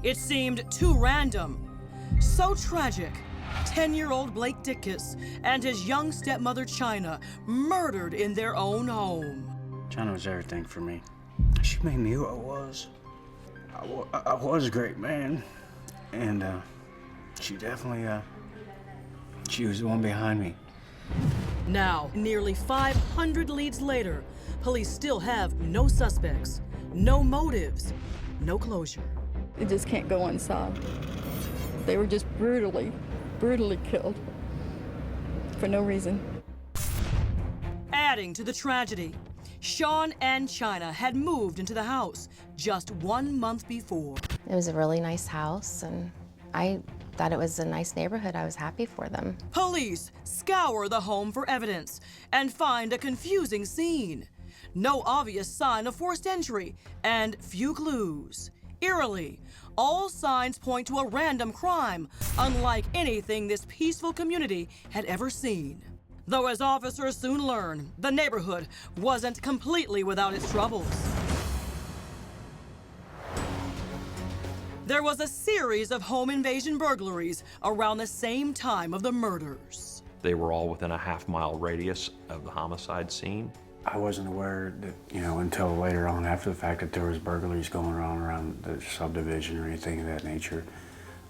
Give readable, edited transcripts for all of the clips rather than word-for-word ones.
It seemed too random, so tragic. 10-year-old Blake Dickus and his young stepmother Chynna murdered in their own home. Chynna was everything for me. She made me who I was. I was a great man, and she definitely, she was the one behind me. Now, nearly 500 leads later, police still have no suspects, no motives, no closure. It just can't go unsolved. They were just brutally killed for no reason. Adding to the tragedy, Sean and Chynna had moved into the house just 1 month before. It was a really nice house, and I thought it was a nice neighborhood. I was happy for them. Police scour the home for evidence and find a confusing scene. No obvious sign of forced entry and few clues. Eerily, all signs point to a random crime, unlike anything this peaceful community had ever seen. Though as officers soon learn, the neighborhood wasn't completely without its troubles. There was a series of home invasion burglaries around the same time of the murders. They were all within a half-mile radius of the homicide scene. I wasn't aware that, until later on after the fact that there was burglaries going on around the subdivision or anything of that nature.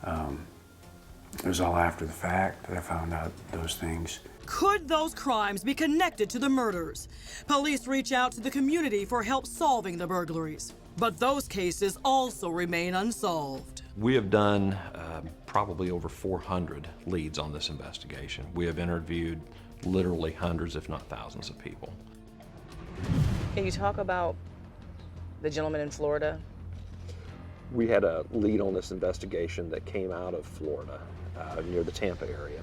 It was all after the fact that I found out those things. Could those crimes be connected to the murders? Police reach out to the community for help solving the burglaries. But those cases also remain unsolved. We have done probably over 400 leads on this investigation. We have interviewed literally hundreds, if not thousands of people. Can you talk about the gentleman in Florida? We had a lead on this investigation that came out of Florida, near the Tampa area.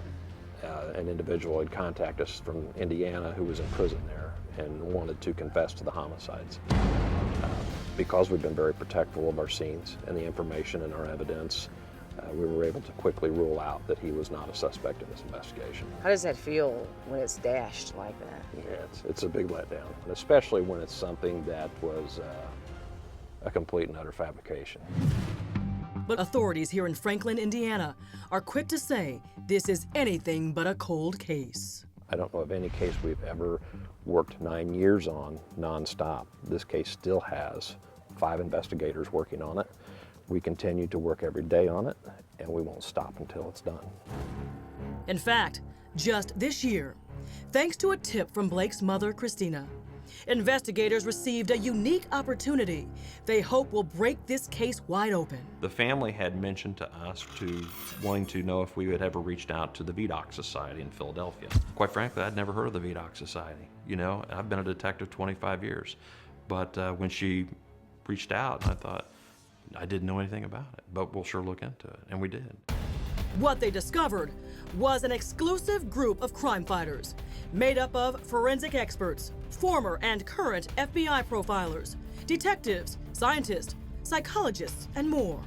An individual had contacted us from Indiana who was in prison there and wanted to confess to the homicides. Because we've been very protective of our scenes and the information and our evidence, we were able to quickly rule out that he was not a suspect in this investigation. How does that feel when it's dashed like that? Yeah, it's a big letdown, and especially when it's something that was a complete and utter fabrication. But authorities here in Franklin, Indiana, are quick to say this is anything but a cold case. I don't know of any case we've ever worked 9 years on nonstop. This case still has 5 investigators working on it. We continue to work every day on it, and we won't stop until it's done. In fact, just this year, thanks to a tip from Blake's mother, Christina, investigators received a unique opportunity they hope will break this case wide open. The family had mentioned to us wanting to know if we had ever reached out to the VDOC Society in Philadelphia. Quite frankly, I'd never heard of the VDOC Society. I've been a detective 25 years. But when she reached out, I thought, I didn't know anything about it, but we'll sure look into it, and we did. What they discovered was an exclusive group of crime fighters made up of forensic experts, former and current FBI profilers, detectives, scientists, psychologists, and more.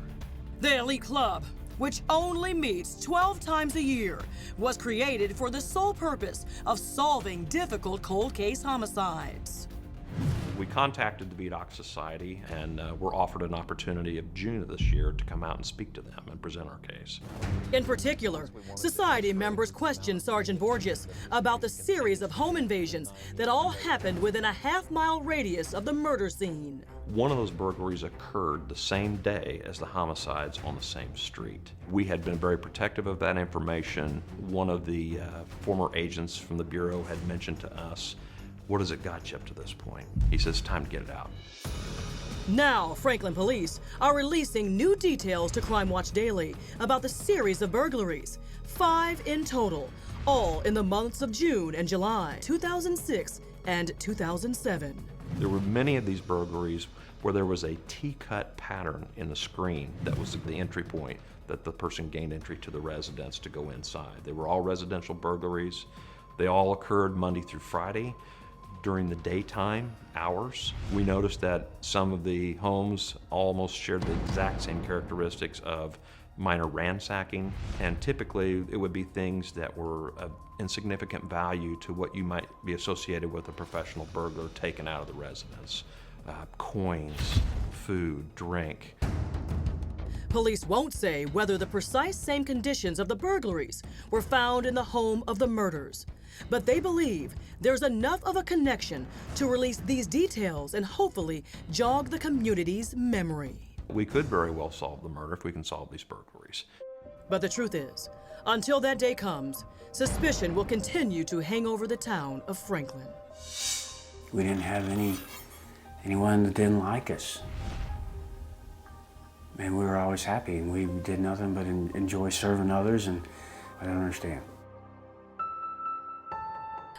The elite club, which only meets 12 times a year, was created for the sole purpose of solving difficult cold case homicides. We contacted the VDOC Society and were offered an opportunity of June of this year to come out and speak to them and present our case. In particular, Society members questioned Sergeant Borges about the series of home invasions that all happened within a half-mile radius of the murder scene. One of those burglaries occurred the same day as the homicides on the same street. We had been very protective of that information. One of the former agents from the Bureau had mentioned to us, "What has it got you up to this point?" He says, "Time to get it out." Now, Franklin police are releasing new details to Crime Watch Daily about the series of burglaries, 5 in total, all in the months of June and July 2006 and 2007. There were many of these burglaries where there was a T-cut pattern in the screen that was the entry point that the person gained entry to the residence to go inside. They were all residential burglaries. They all occurred Monday through Friday during the daytime hours. We noticed that some of the homes almost shared the exact same characteristics of minor ransacking, and typically it would be things that were of insignificant value to what you might be associated with a professional burglar taken out of the residence. Coins, food, drink. Police won't say whether the precise same conditions of the burglaries were found in the home of the murders, but they believe there's enough of a connection to release these details and hopefully jog the community's memory. We could very well solve the murder if we can solve these burglaries. But the truth is, until that day comes, suspicion will continue to hang over the town of Franklin. We didn't have anyone that didn't like us. And we were always happy, and we did nothing but enjoy serving others, and I don't understand.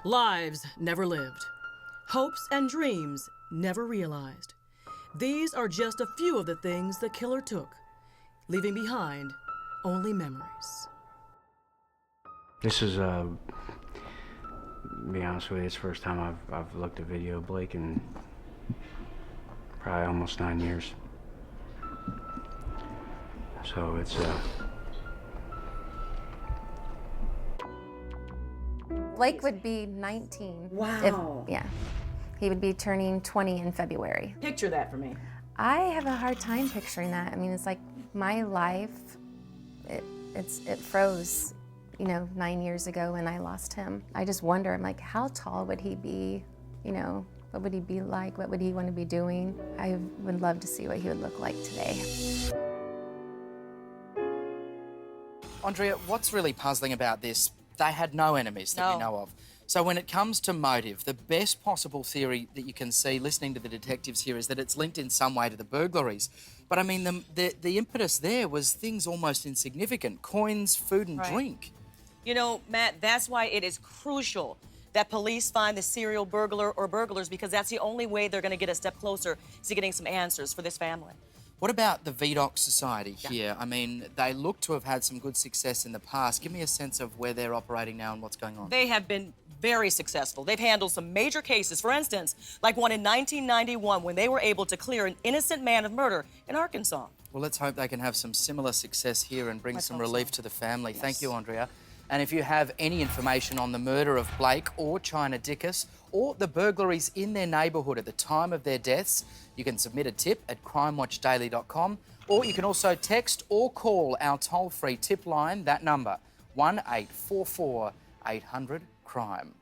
Lives never lived. Hopes and dreams never realized. These are just a few of the things the killer took, leaving behind only memories. This is, to be honest with you, it's the first time I've looked at video of Blake in probably almost 9 years. So it's, Blake would be 19. Wow. Yeah. He would be turning 20 in February. Picture that for me. I have a hard time picturing that. I mean, it's like my life, it froze, 9 years ago when I lost him. I just wonder, I'm like, how tall would he be? What would he be like? What would he want to be doing? I would love to see what he would look like today. Andrea, what's really puzzling about this, they had no enemies that we know of. So when it comes to motive, the best possible theory that you can see listening to the detectives here is that it's linked in some way to the burglaries. But I mean, the impetus there was things almost insignificant, coins, food and drink. Matt, that's why it is crucial that police find the serial burglar or burglars, because that's the only way they're going to get a step closer to getting some answers for this family. What about the VDOC Society here? I mean, they look to have had some good success in the past. Give me a sense of where they're operating now and what's going on. They have been very successful. They've handled some major cases, for instance, like one in 1991 when they were able to clear an innocent man of murder in Arkansas. Well, let's hope they can have some similar success here and bring some relief to the family. Yes. Thank you, Andrea. And if you have any information on the murder of Blake or Chynna Dickus or the burglaries in their neighbourhood at the time of their deaths, you can submit a tip at crimewatchdaily.com, or you can also text or call our toll-free tip line, that number, 1844 800 CRIME.